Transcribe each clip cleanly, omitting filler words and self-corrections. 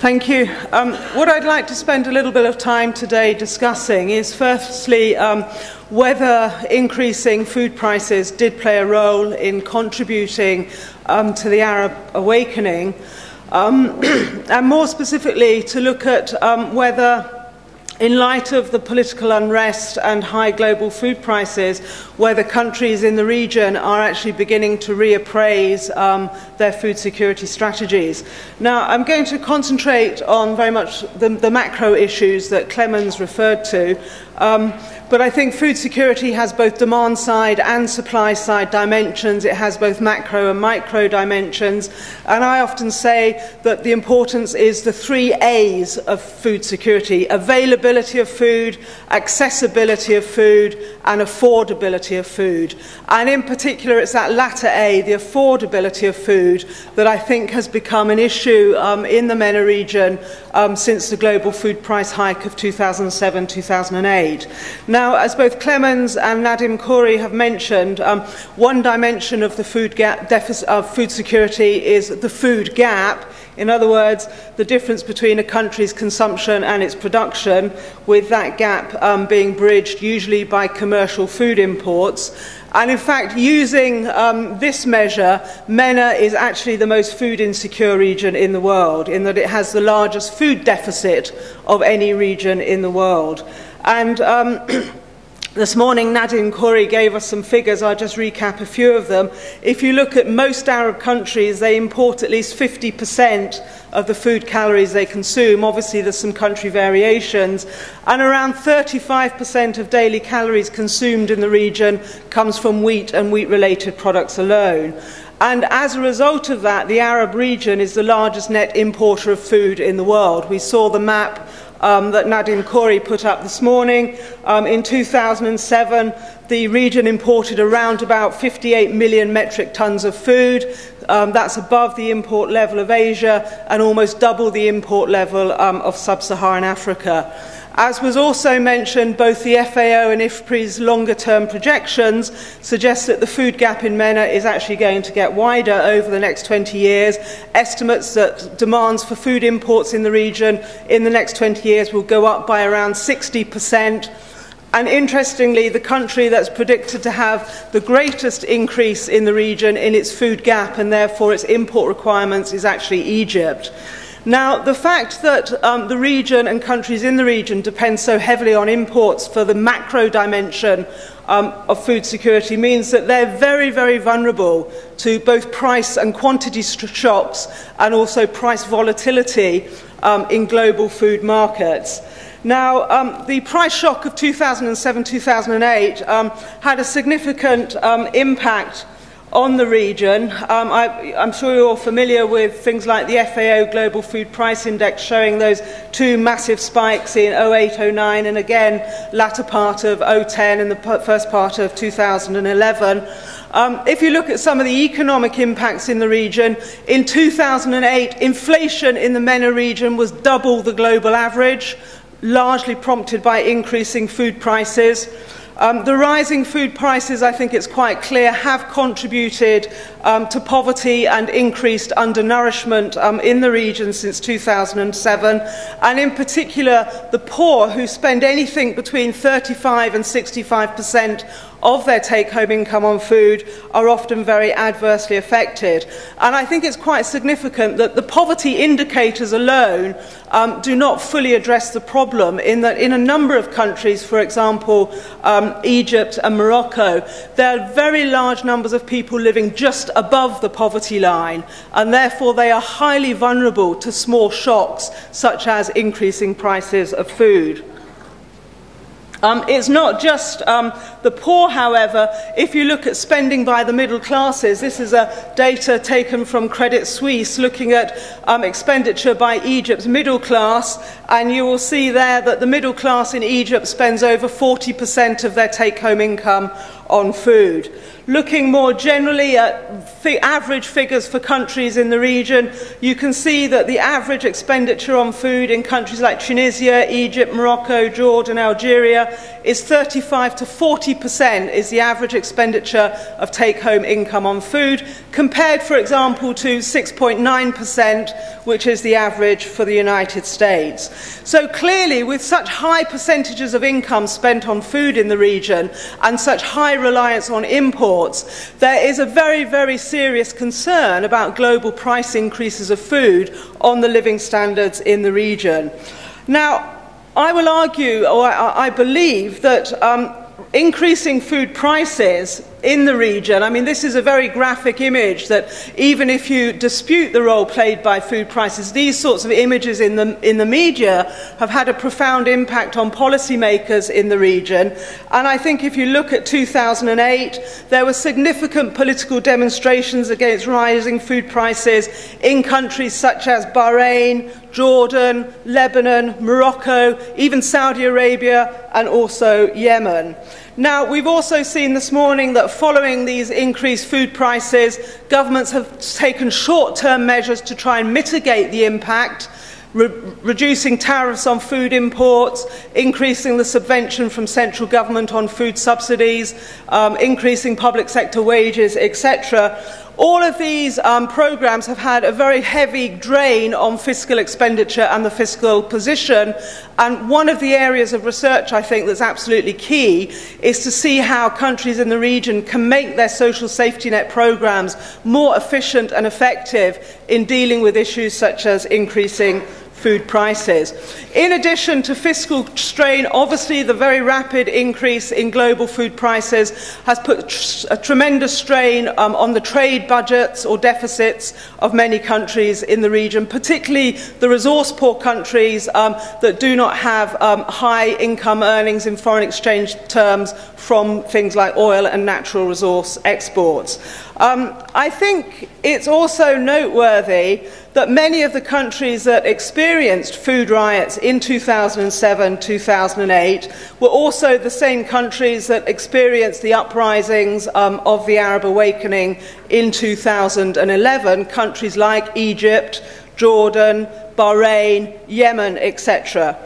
Thank you. What I'd like to spend a little bit of time today discussing is firstly whether increasing food prices did play a role in contributing to the Arab awakening, and more specifically to look at whether, in light of the political unrest and high global food prices, whether countries in the region are actually beginning to reappraise their food security strategies. Now, I'm going to concentrate on very much the macro issues that Clemens referred to, but I think food security has both demand side and supply side dimensions. It has both macro and micro dimensions, and I often say that the importance is the 3 A's of food security: availability of food, accessibility of food, and affordability of food. And in particular, it's that latter A, the affordability of food, that I think has become an issue in the MENA region since the global food price hike of 2007-2008. Now, as both Clemens and Nadim Khoury have mentioned, one dimension of the food deficit of food security is the food gap. In other words, the difference between a country's consumption and its production, with that gap being bridged usually by commercial food imports. And in fact, using this measure, MENA is actually the most food insecure region in the world, in that it has the largest food deficit of any region in the world. And this morning, Nadim Khoury gave us some figures. I'll just recap a few of them. If you look at most Arab countries, they import at least 50% of the food calories they consume. Obviously, there's some country variations. And around 35% of daily calories consumed in the region comes from wheat and wheat-related products alone. And as a result of that, the Arab region is the largest net importer of food in the world. We saw the map that Nadim Khoury put up this morning. In 2007, the region imported around about 58 million metric tons of food. That's above the import level of Asia and almost double the import level of sub-Saharan Africa. As was also mentioned, both the FAO and IFPRI's longer-term projections suggest that the food gap in MENA is actually going to get wider over the next 20 years. Estimates that demands for food imports in the region in the next 20 years will go up by around 60%. And interestingly, the country that's predicted to have the greatest increase in the region in its food gap and therefore its import requirements is actually Egypt. Now, the fact that the region and countries in the region depend so heavily on imports for the macro dimension of food security means that they're very, very vulnerable to both price and quantity shocks and also price volatility in global food markets. Now, the price shock of 2007-2008 had a significant impact on the region. I'm sure you're all familiar with things like the FAO Global Food Price Index showing those 2 massive spikes in 08-09 and again latter part of 010 and the first part of 2011. If you look at some of the economic impacts in the region, in 2008, inflation in the MENA region was double the global average, largely prompted by increasing food prices. The rising food prices, I think it's quite clear, have contributed to poverty and increased undernourishment in the region since 2007, and in particular the poor, who spend anything between 35 and 65% of their take-home income on food, are often very adversely affected. And I think it's quite significant that the poverty indicators alone do not fully address the problem, in that in a number of countries, for example Egypt and Morocco, there are very large numbers of people living just above the poverty line, and therefore they are highly vulnerable to small shocks such as increasing prices of food. It's not just the poor, however. If you look at spending by the middle classes, this is data taken from Credit Suisse looking at expenditure by Egypt's middle class, and you will see there that the middle class in Egypt spends over 40% of their take-home income on food. Looking more generally at average figures for countries in the region, you can see that the average expenditure on food in countries like Tunisia, Egypt, Morocco, Jordan, Algeria is 35 to 40% is the average expenditure of take-home income on food, compared, for example, to 6.9%, which is the average for the United States. So clearly, with such high percentages of income spent on food in the region and such high reliance on imports, there is a very, very serious concern about global price increases of food on the living standards in the region. Now, I will argue, or I believe, that increasing food prices in the region, I mean, this is a very graphic image that even if you dispute the role played by food prices, these sorts of images in the media have had a profound impact on policymakers in the region. And I think if you look at 2008, there were significant political demonstrations against rising food prices in countries such as Bahrain, Jordan, Lebanon, Morocco, even Saudi Arabia, and also Yemen. Now, we've also seen this morning that following these increased food prices, governments have taken short-term measures to try and mitigate the impact, reducing tariffs on food imports, increasing the subvention from central government on food subsidies, increasing public sector wages, etc. All of these programmes have had a very heavy drain on fiscal expenditure and the fiscal position, and one of the areas of research I think that's absolutely key is to see how countries in the region can make their social safety net programmes more efficient and effective in dealing with issues such as increasing food prices. In addition to fiscal strain, obviously the very rapid increase in global food prices has put a tremendous strain on the trade budgets or deficits of many countries in the region, particularly the resource-poor countries that do not have high income earnings in foreign exchange terms from things like oil and natural resource exports. I think it's also noteworthy that many of the countries that experienced food riots in 2007-2008 were also the same countries that experienced the uprisings of the Arab awakening in 2011, countries like Egypt, Jordan, Bahrain, Yemen, etc.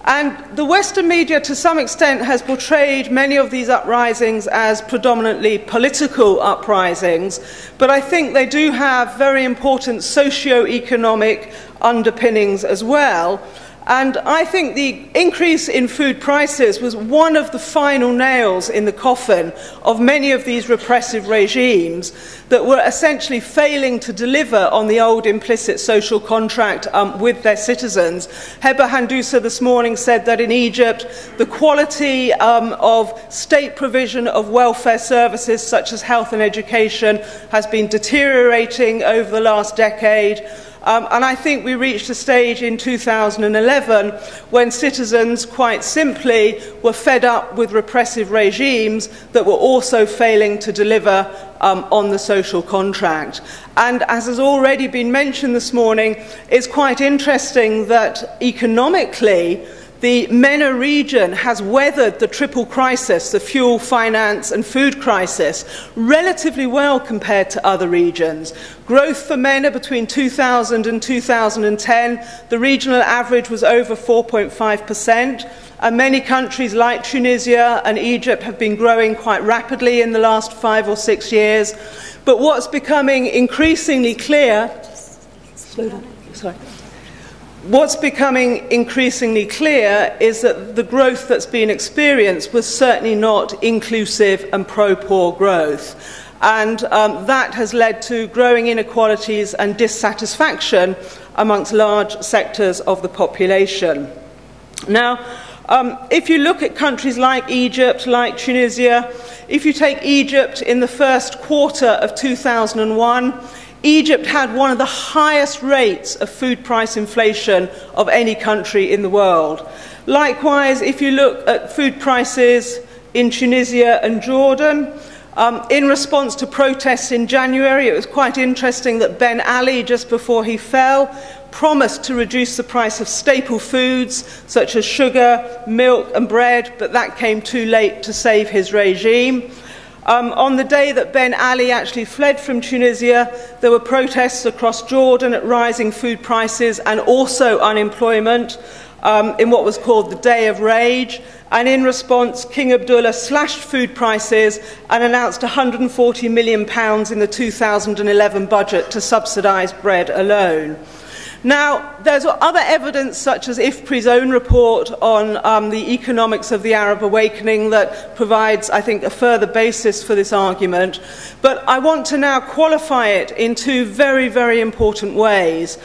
And the Western media, to some extent, has portrayed many of these uprisings as predominantly political uprisings, but I think they do have very important socio-economic underpinnings as well. And I think the increase in food prices was one of the final nails in the coffin of many of these repressive regimes that were essentially failing to deliver on the old implicit social contract with their citizens. Heba Handousa this morning said that in Egypt, the quality of state provision of welfare services such as health and education has been deteriorating over the last decade. And I think we reached a stage in 2011 when citizens, quite simply, were fed up with repressive regimes that were also failing to deliver on the social contract. And as has already been mentioned this morning, it's quite interesting that economically, the MENA region has weathered the triple crisis, the fuel, finance and food crisis, relatively well compared to other regions. Growth for MENA between 2000 and 2010, the regional average was over 4.5%, and many countries like Tunisia and Egypt have been growing quite rapidly in the last 5 or 6 years. But what's becoming increasingly clear... What's becoming increasingly clear is that the growth that's been experienced was certainly not inclusive and pro-poor growth. And that has led to growing inequalities and dissatisfaction amongst large sectors of the population. Now, if you look at countries like Egypt, like Tunisia, if you take Egypt in the first quarter of 2001, Egypt had one of the highest rates of food price inflation of any country in the world. Likewise, if you look at food prices in Tunisia and Jordan, in response to protests in January, it was quite interesting that Ben Ali, just before he fell, promised to reduce the price of staple foods such as sugar, milk and bread, but that came too late to save his regime. On the day that Ben Ali actually fled from Tunisia, there were protests across Jordan at rising food prices and also unemployment in what was called the Day of Rage. And in response, King Abdullah slashed food prices and announced £140 million in the 2011 budget to subsidise bread alone. Now, there's other evidence, such as IFPRI's own report on the economics of the Arab awakening, that provides, I think, a further basis for this argument. But I want to now qualify it in two very, very important ways.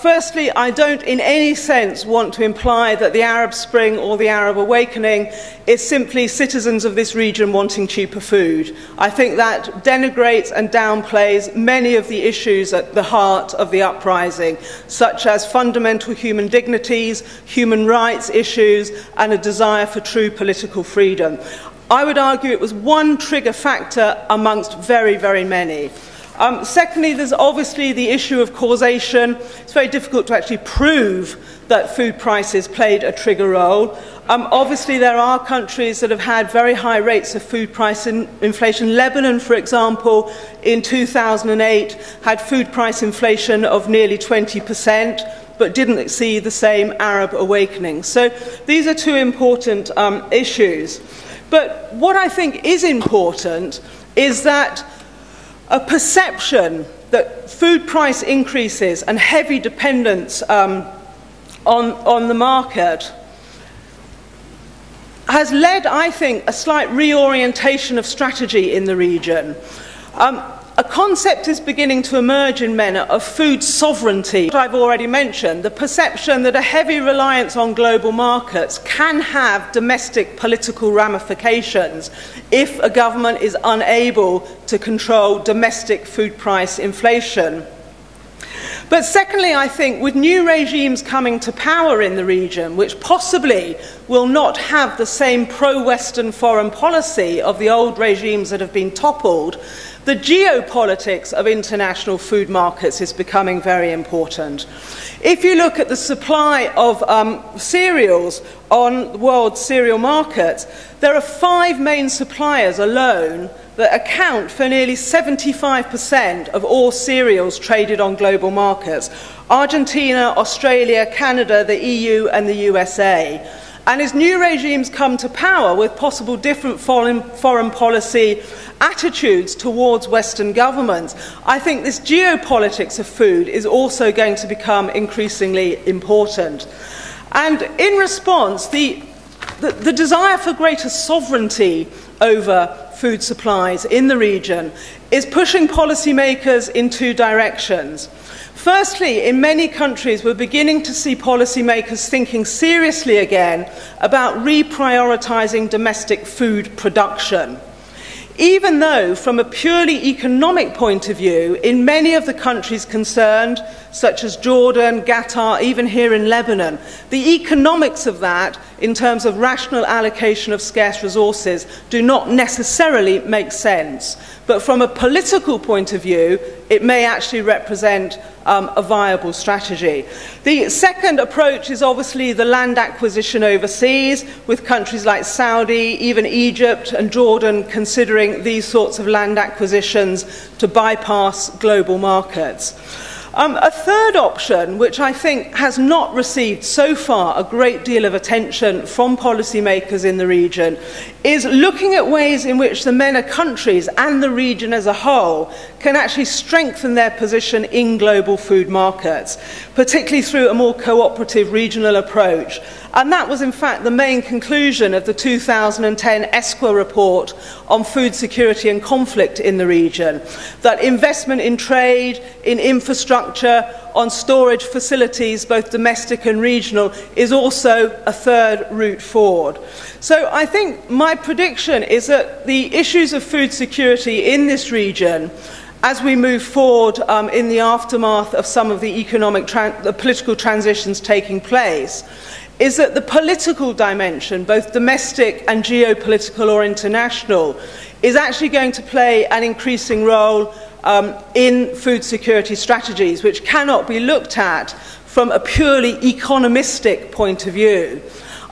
Firstly, I don't in any sense want to imply that the Arab Spring or the Arab Awakening is simply citizens of this region wanting cheaper food. I think that denigrates and downplays many of the issues at the heart of the uprising, such as fundamental human dignities, human rights issues, and a desire for true political freedom. I would argue it was one trigger factor amongst very, very many. Secondly, there's obviously the issue of causation. It's very difficult to actually prove that food prices played a trigger role. Obviously, there are countries that have had very high rates of food price inflation. Lebanon, for example, in 2008 had food price inflation of nearly 20%, but didn't see the same Arab awakening. So these are two important issues. But what I think is important is that a perception that food price increases and heavy dependence on the market has led, I think, a slight reorientation of strategy in the region. A concept is beginning to emerge in MENA of food sovereignty. I've already mentioned the perception that a heavy reliance on global markets can have domestic political ramifications if a government is unable to control domestic food price inflation. But secondly, I think with new regimes coming to power in the region, which possibly will not have the same pro-Western foreign policy of the old regimes that have been toppled, the geopolitics of international food markets is becoming very important. If you look at the supply of cereals on world cereal markets, there are 5 main suppliers alone that account for nearly 75% of all cereals traded on global markets: Argentina, Australia, Canada, the EU and the USA. And as new regimes come to power with possible different foreign policy attitudes towards Western governments, I think this geopolitics of food is also going to become increasingly important. And in response, the desire for greater sovereignty over food supplies in the region is pushing policymakers in two directions. Firstly, in many countries, we're beginning to see policymakers thinking seriously again about reprioritising domestic food production. Even though, from a purely economic point of view, in many of the countries concerned, such as Jordan, Qatar, even here in Lebanon, the economics of that, in terms of rational allocation of scarce resources, do not necessarily make sense. But from a political point of view, it may actually represent a viable strategy. The second approach is obviously the land acquisition overseas, with countries like Saudi, even Egypt and Jordan considering these sorts of land acquisitions to bypass global markets. A third option, which I think has not received so far a great deal of attention from policymakers in the region, is looking at ways in which the MENA countries and the region as a whole can actually strengthen their position in global food markets, particularly through a more cooperative regional approach. And that was in fact the main conclusion of the 2010 ESCWA report on food security and conflict in the region, that investment in trade, in infrastructure, on storage facilities, both domestic and regional, is also a third route forward. So I think my prediction is that the issues of food security in this region, as we move forward in the aftermath of some of the political transitions taking place, is that the political dimension, both domestic and geopolitical or international, is actually going to play an increasing role in food security strategies, which cannot be looked at from a purely economistic point of view.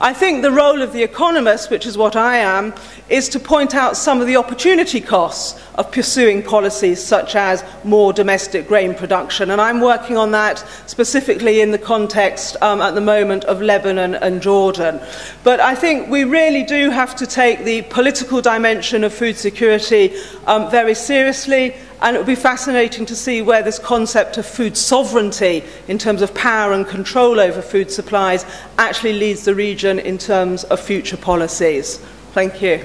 I think the role of the economist, which is what I am, is to point out some of the opportunity costs of pursuing policies such as more domestic grain production. And I'm working on that specifically in the context at the moment of Lebanon and Jordan. But I think we really do have to take the political dimension of food security very seriously. And it would be fascinating to see where this concept of food sovereignty in terms of power and control over food supplies actually leads the region in terms of future policies. Thank you.